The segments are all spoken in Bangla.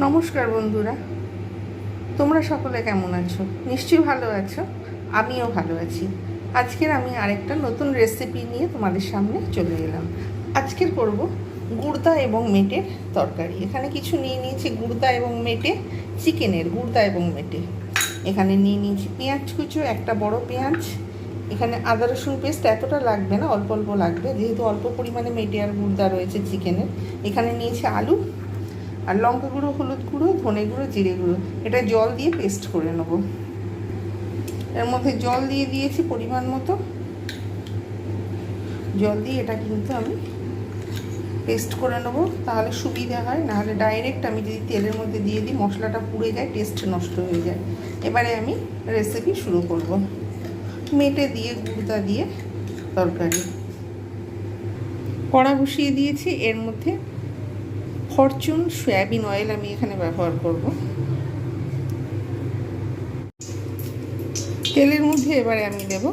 নমস্কার বন্ধুরা, তোমরা সকলে কেমন আছো? নিশ্চয়ই ভালো আছো, আমিও ভালো আছি। আজকের আমি আরেকটা নতুন রেসিপি নিয়ে তোমাদের সামনে চলে এলাম। আজকের করব গুর্দা এবং মেটের তরকারি। এখানে কিছু নিয়ে নিয়েছি গুর্দা এবং মেটে, চিকেনের গুর্দা এবং মেটে। এখানে নিয়ে নিয়েছি পেঁয়াজ কুচো, একটা বড় পেঁয়াজ। এখানে আদা রসুন পেস্ট এতটা লাগবে না, অল্প অল্প লাগবে, যেহেতু অল্প পরিমাণে মেটে আর গুর্দা রয়েছে চিকেনের। এখানে নিয়েছি আলু আর লঙ্কা গুঁড়ো, হলুদ গুঁড়ো, ধনে গুঁড়ো, জিরে গুঁড়ো। এটা জল দিয়ে পেস্ট করে নেব। এর মধ্যে জল দিয়ে দিয়েছি পরিমাণ মতো। জল দিয়ে এটা কিন্তু আমি পেস্ট করে নেব, তাহলে সুবিধা হয়। নাহলে ডাইরেক্ট আমি যদি তেলের মধ্যে দিয়ে দিই মশলাটা পুড়ে যায়, টেস্ট নষ্ট হয়ে যায়। এবারে আমি রেসিপি শুরু করব। মেটে দিয়ে গুঁড়া দিয়ে তরকারি। কড়া বসিয়ে দিয়েছি, এর মধ্যে ফরচুন সয়াবিন অয়েল আমি এখানে ব্যবহার করব। তেলের মধ্যে এবারে আমি দেব,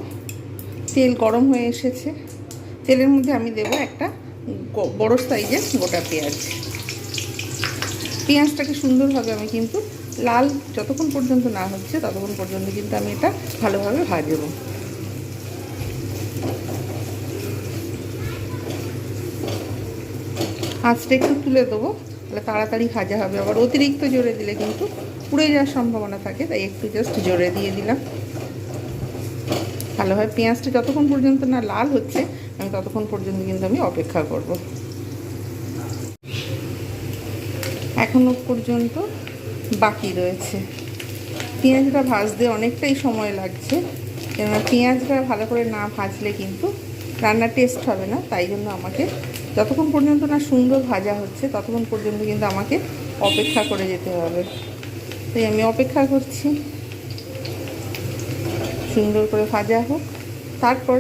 তেল গরম হয়ে এসেছে, তেলের মধ্যে আমি দেব একটা বড় সাইজের গোটা পেঁয়াজ। পেঁয়াজটাকে সুন্দরভাবে আমি কিন্তু লাল যতক্ষণ পর্যন্ত না হচ্ছে ততক্ষণ পর্যন্ত কিন্তু আমি এটা ভালোভাবে ভাজব। আঁচটা একটু তুলে দেবো, তাহলে তাড়াতাড়ি ভাজা হবে। আবার অতিরিক্ত জোরে দিলে কিন্তু পুড়ে যাওয়ার সম্ভাবনা থাকে, তাই একটু জাস্ট জোরে দিয়ে দিলাম। ভালোভাবে পেঁয়াজটা যতক্ষণ পর্যন্ত না লাল হচ্ছে আমি ততক্ষণ পর্যন্ত কিন্তু আমি অপেক্ষা করব। এখনও পর্যন্ত বাকি রয়েছে। পেঁয়াজটা ভাজতে অনেকটাই সময় লাগছে, কেননা পেঁয়াজটা ভালো করে না ভাজলে কিন্তু রান্নার টেস্ট হবে না। তাই জন্য আমাকে যতক্ষণ পর্যন্ত না সুন্দর ভাজা হচ্ছে ততক্ষণ পর্যন্ত কিন্তু আমাকে অপেক্ষা করে যেতে হবে। তাই আমি অপেক্ষা করছি সুন্দর করে ভাজা হোক, তারপর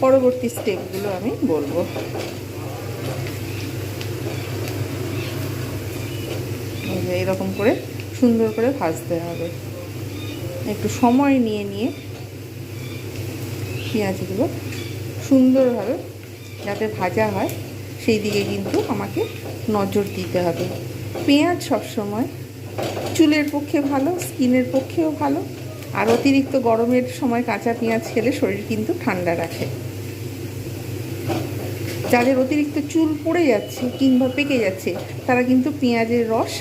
পরবর্তী স্টেপগুলো আমি বলবো। এরকম করে সুন্দর করে ভাজতে হবে, একটু সময় নিয়ে নিয়ে পেঁয়াজগুলো সুন্দরভাবে যাতে ভাজা হয় সেই দিকে কিন্তু আমাকে নজর দিতে হবে। পেঁয়াজ সবসময় চুলের পক্ষে ভালো, স্কিনের পক্ষেও ভালো। আর অতিরিক্ত গরমের সময় কাঁচা পেঁয়াজ খেলে শরীর কিন্তু ঠান্ডা রাখে। যাদের অতিরিক্ত চুল পড়ে যাচ্ছে কিংবা পেকে যাচ্ছে তারা কিন্তু পেঁয়াজের রস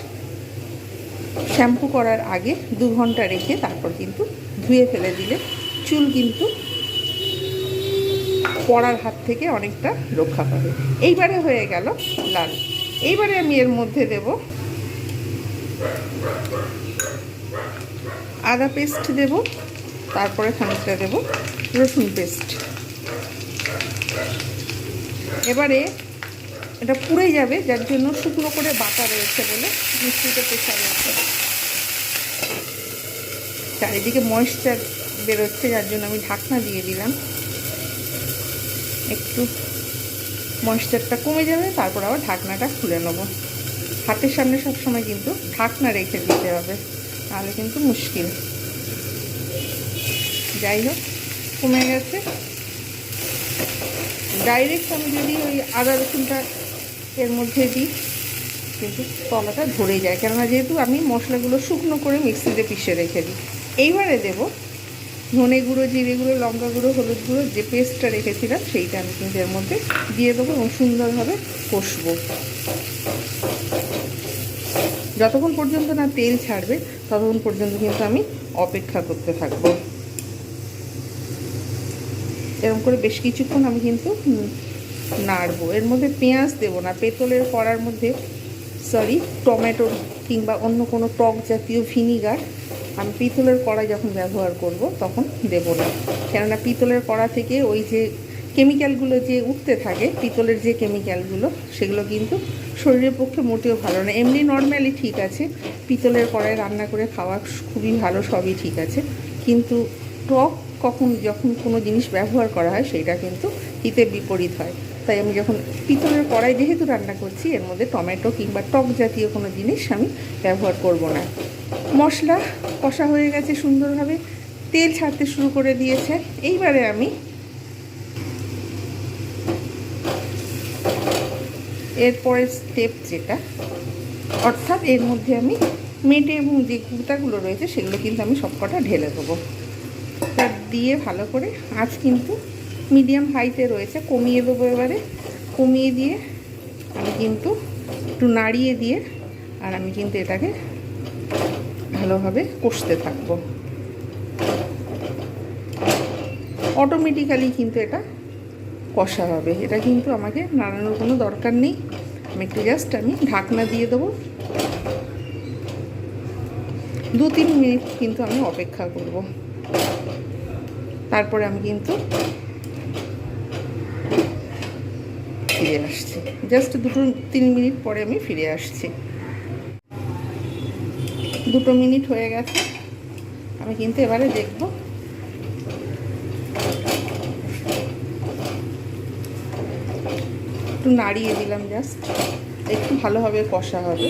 শ্যাম্পু করার আগে 2 ঘন্টা রেখে তারপর কিন্তু ধুয়ে ফেলে দিলে চুল কিন্তু পড়ার হাত থেকে অনেকটা রক্ষা পাবে। এইবারে হয়ে গেল লাল। এইবারে আমি এর মধ্যে দেব আদা পেস্ট, দেব, তারপরে খানিকটা দেব রসুন পেস্ট। এবারে এটা পুড়ে যাবে, যার জন্য শুকনো করে বাটা রয়েছে বলে মিক্সিতে পেশা রয়েছে। চারিদিকে ময়েশ্চার বেরোচ্ছে, যার জন্য আমি ঢাকনা দিয়ে দিলাম। একটু ময়েশ্চারটা কমে যাবে, তারপর আবার ঢাকনাটা খুলে নেব। হাতের সামনে সবসময় কিন্তু ঢাকনা রেখে দিতে হবে, তাহলে কিন্তু মুশকিল। যাই হোক, কমে গেছে। ডাইরেক্ট আমি যদি ওই আদা রসুনটা এর মধ্যে দিই কিন্তু তলাটা ধরে যায়, কেননা যেহেতু আমি মশলাগুলো শুকনো করে মিক্সিতে পিষে রেখে দিই। এইবারে দেব ধনে গুঁড়ো, জিরে গুঁড়ো, লঙ্কা গুঁড়ো, হলুদ গুঁড়ো, যে পেস্টটা রেখেছিলাম সেইটা আমি কিন্তু এর মধ্যে দিয়ে দেবো এবং সুন্দরভাবে কষবো। যতক্ষণ পর্যন্ত না তেল ছাড়বে ততক্ষণ পর্যন্ত কিন্তু আমি অপেক্ষা করতে থাকবো। এরকম করে বেশ কিছুক্ষণ আমি কিন্তু নাড়বো। এর মধ্যে পেঁয়াজ দেবো না, পেতলের কড়ার মধ্যে টমেটো কিংবা অন্য কোনো টক জাতীয় ভিনিগার আমি পিতলের কড়া যখন ব্যবহার করব তখন দেব না, কেননা পিতলের কড়া থেকে ওই যে কেমিক্যালগুলো যে উঠতে থাকে, পিতলের যে কেমিক্যালগুলো, সেগুলো কিন্তু শরীরের পক্ষে মোটেও ভালো না। এমনি নর্মালি ঠিক আছে, পিতলের কড়ায় রান্না করে খাওয়া খুবই ভালো, সবই ঠিক আছে, কিন্তু যখন কোনো জিনিস ব্যবহার করা হয় সেইটা কিন্তু হিতে বিপরীত হয়। তাই আমি যখন পিতলের কড়াই যেহেতু রান্না করছি এর মধ্যে টমেটো কিংবা টক জাতীয় কোনো জিনিস আমি ব্যবহার করব না। মশলা কষা হয়ে গেছে সুন্দরভাবে, তেল ছাড়তে শুরু করে দিয়েছে। এইবারে আমি এরপরের স্টেপ যেটা অর্থাৎ এর মধ্যে আমি মেটে এবং যে কুর্তাগুলো রয়েছে সেগুলো কিন্তু আমি সবকটা ঢেলে দেবো। তা দিয়ে ভালো করে আঁচ কিন্তু মিডিয়াম হাইতে রয়েছে, কমিয়ে দেবো এবারে। কমিয়ে দিয়ে আমি কিন্তু একটু নাড়িয়ে দিয়ে আর আমি কিন্তু এটাকে ভালোভাবে কষতে থাকবো। অটোমেটিক্যালি কিন্তু এটা কষা হবে, এটা কিন্তু আমাকে নাড়ানোর কোনো দরকার নেই। আমি একটু জাস্ট আমি ঢাকনা দিয়ে দেবো, 2-3 মিনিট কিন্তু আমি অপেক্ষা করব। তারপরে আমি কিন্তু ফিরে আসছি, জাস্ট 2-3 মিনিট পরে আমি ফিরে আসছি। 2 মিনিট হয়ে গেছে, আমি কিন্তু এবারে দেখব। একটু নাড়িয়ে দিলাম, জাস্ট একটু ভালোভাবে কষা হবে।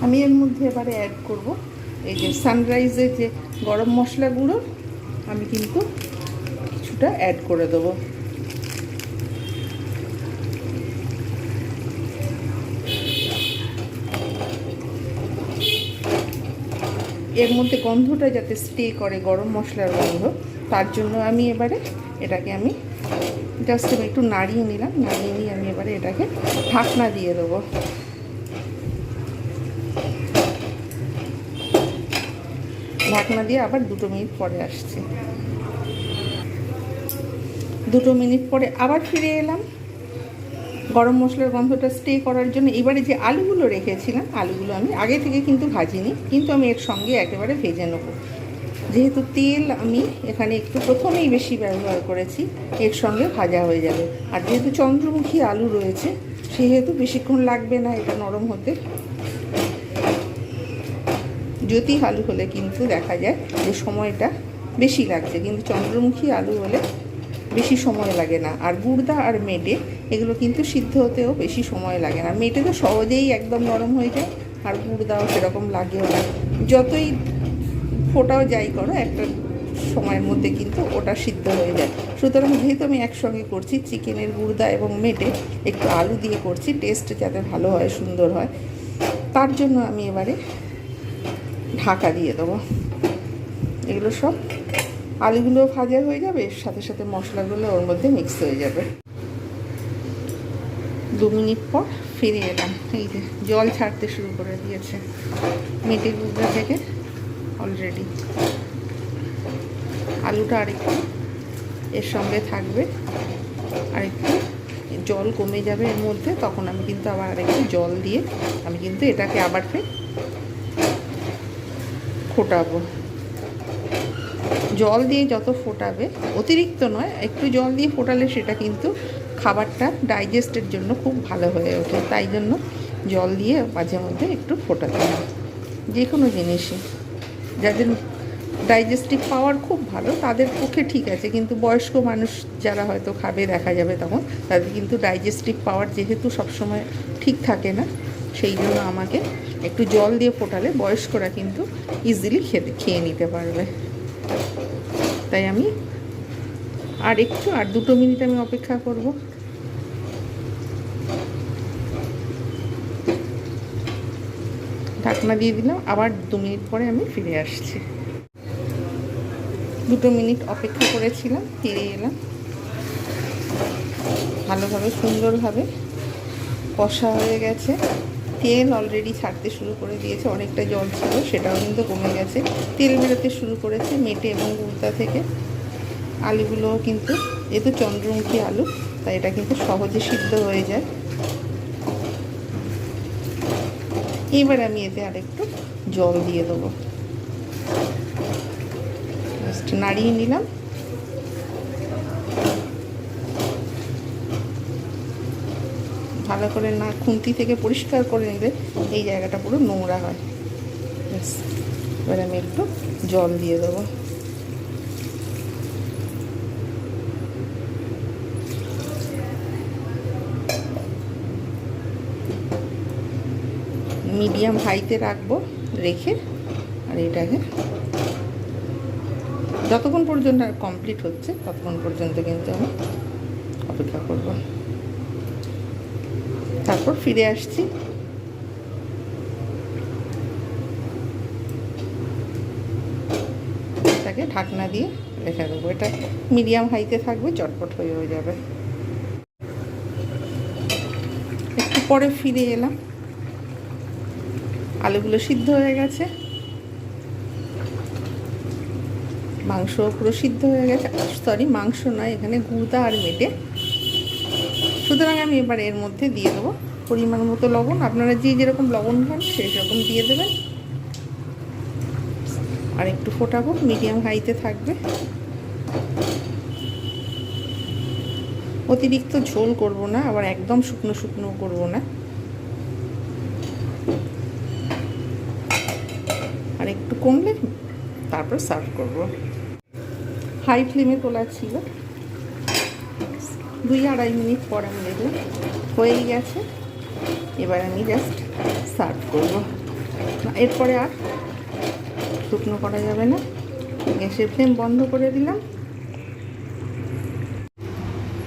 আমি এর মধ্যে এবারে অ্যাড করব এই যে সানরাইজের যে গরম মশলা গুঁড়ো, আমি কিন্তু কিছুটা অ্যাড করে দেবো। এর মধ্যে গন্ধটা যাতে স্টে করে, গরম মশলার গন্ধ, তার জন্য আমি এবারে এটাকে আমি জাস্ট একটু নাড়িয়ে নিলাম। নাড়িয়ে নিয়ে আমি এবারে এটাকে ঢাকনা দিয়ে দেবো। ঢাকনা দিয়ে আবার 2 মিনিট পরে আসছি। 2 মিনিট পরে আবার ফিরে এলাম গরম মশলার গন্ধটা স্টে করার জন্য। এবারে যে আলুগুলো রেখেছিলাম, আলুগুলো আমি আগে থেকে কিন্তু ভাজিনি, কিন্তু আমি এর সঙ্গে একেবারে ভেজে নেব। যেহেতু তেল আমি এখানে একটু প্রথমেই বেশি ব্যবহার করেছি, এর সঙ্গে ভাজা হয়ে যাবে। আর যেহেতু চন্দ্রমুখী আলু রয়েছে, সেহেতু বেশিক্ষণ লাগবে না এটা নরম হতে। জ্যোতি আলু হলে কিন্তু দেখা যায় যে সময়টা বেশি লাগছে, কিন্তু চন্দ্রমুখী আলু হলে বেশি সময় লাগে না। আর গুড়দা আর মেটে এগুলো কিন্তু সিদ্ধ হতেও বেশি সময় লাগে না। মেটে তো সহজেই একদম নরম হয়ে যায়, আর গুড়দাও সেরকম লাগেও না। যতই ফোটাও যাই করো, একটা সময়ের মধ্যে কিন্তু ওটা সিদ্ধ হয়ে যায়। সুতরাং যেহেতু আমি একসঙ্গে করছি, চিকেনের গুড়দা এবং মেটে একটু আলু দিয়ে করছি, টেস্ট যাতে ভালো হয়, সুন্দর হয়, তার জন্য আমি এবারে ঢাকা দিয়ে দেবো। এগুলো সব আলুগুলো ভাজা হয়ে যাবে, এর সাথে সাথে মশলাগুলো ওর মধ্যে মিক্স হয়ে যাবে। 2 মিনিট পর ফিরে এলাম। এই যে জল ছাড়তে শুরু করে দিয়েছে মেটের গুঁড়া থেকে অলরেডি। আলুটা আরেকটু এর সঙ্গে থাকবে, আরেকটু জল কমে যাবে এর মধ্যে, তখন আমি কিন্তু আবার আরেকটু জল দিয়ে আমি কিন্তু এটাকে আবার ফের ফোটাবো। জল দিয়ে যত ফোটাবে, অতিরিক্ত নয়, একটু জল দিয়ে ফোটালে সেটা কিন্তু খাবারটা ডাইজেস্টের জন্য খুব ভালো হয়ে ওঠে। তাই জন্য জল দিয়ে মাঝে মধ্যে একটু ফোটাতে হয় যে কোনো জিনিসই। যাদের ডাইজেস্টিভ পাওয়ার খুব ভালো তাদের পক্ষে ঠিক আছে, কিন্তু বয়স্ক মানুষ যারা হয়তো খাবে, দেখা যাবে তখন তাদের কিন্তু ডাইজেস্টিভ পাওয়ার যেহেতু সবসময় ঠিক থাকে না, সেই জন্য আমাকে একটু জল দিয়ে ফোটালে বয়স্করা কিন্তু ইজিলি খেয়ে নিতে পারবে। তাই আমি আর 2 মিনিট আমি অপেক্ষা করব। ঢাকনা দিয়ে দিলাম, আবার 2 মিনিট পরে আমি ফিরে আসছি। 2 মিনিট অপেক্ষা করেছিলাম, ফিরে এলাম। ভালোভাবে সুন্দরভাবে কষা হয়ে গেছে, তেল অলরেডি ছাড়তে শুরু করে দিয়েছে, অনেকটা জল ছিল সেটাও কিন্তু কমে গেছে, তেল বেরোতে শুরু করেছে মেটে এবং গুঁড়া থেকে। আলুগুলোও কিন্তু, যেহেতু চন্দ্রমুখী আলু, তাই এটা কিন্তু সহজে সিদ্ধ হয়ে যায়। এবার আমি এতে আরেকটু জল দিয়ে দেবো, জাস্ট নাড়িয়ে নিলাম। ভালো করে না খুন্তি থেকে পরিষ্কার করে নিলে এই জায়গাটা পুরো নোংরা হয়। এবার আমি একটু জল দিয়ে দেবো। মিডিয়াম হাইতে রাখবো, রেখে আর এটাকে যতক্ষণ পর্যন্ত কমপ্লিট হচ্ছে ততক্ষণ পর্যন্ত কিন্তু আমি অপেক্ষা করব। তারপর ফিরে আসছি। এটাকে ঢাকনা দিয়ে রেখে দেবো। এটা মিডিয়াম হাইতে থাকবে, চটপট হয়ে যাবে। একটু পরে ফিরে এলাম, আলুগুলো সিদ্ধ হয়ে গেছে, মাংস পুরো সিদ্ধ হয়ে গেছে। সরি, মাংস নয়, এখানে গুঁদা আর মেটে। সুতরাং আমি এবার এর মধ্যে দিয়ে দেবো পরিমাণ মতো লবণ। আপনারা যে যেরকম লবণ খান সেই রকম দিয়ে দেবেন। আর একটু ফোটাবো, মিডিয়াম হাইতে থাকবে। অতিরিক্ত ঝোল করব না, আবার একদম শুকনো শুকনো করব না। আর একটু কমলে তারপর সার্ভ করব। হাই ফ্লেমে তোলা ছিল, 2-2.5 মিনিট পর আমি দেখলাম হয়েই গেছে। এবার আমি জাস্ট সার্ভ করব। এরপরে আর শুকনো করা যাবে না, গ্যাসের ফ্লেম বন্ধ করে দিলাম।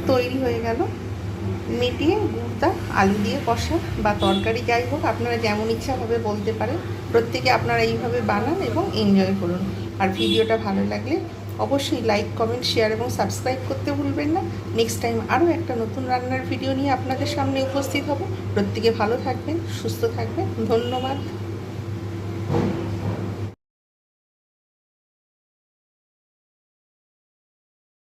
তৈরি হয়ে গেল মিটিয়ে গুঁড়া আলু দিয়ে কষা বা তরকারি, যাই হোক আপনারা যেমন ইচ্ছা হবে বলতে পারেন। প্রত্যেকে আপনারা এইভাবে বানান এবং এনজয় করুন। আর ভিডিওটা ভালো লাগলে অবশ্যই লাইক, কমেন্ট, শেয়ার এবং সাবস্ক্রাইব করতে ভুলবেন না। নেক্সট টাইম আরও একটা নতুন রান্নার ভিডিও নিয়ে আপনাদের সামনে উপস্থিত হব। প্রত্যেকে ভালো থাকবেন, সুস্থ থাকবেন। ধন্যবাদ।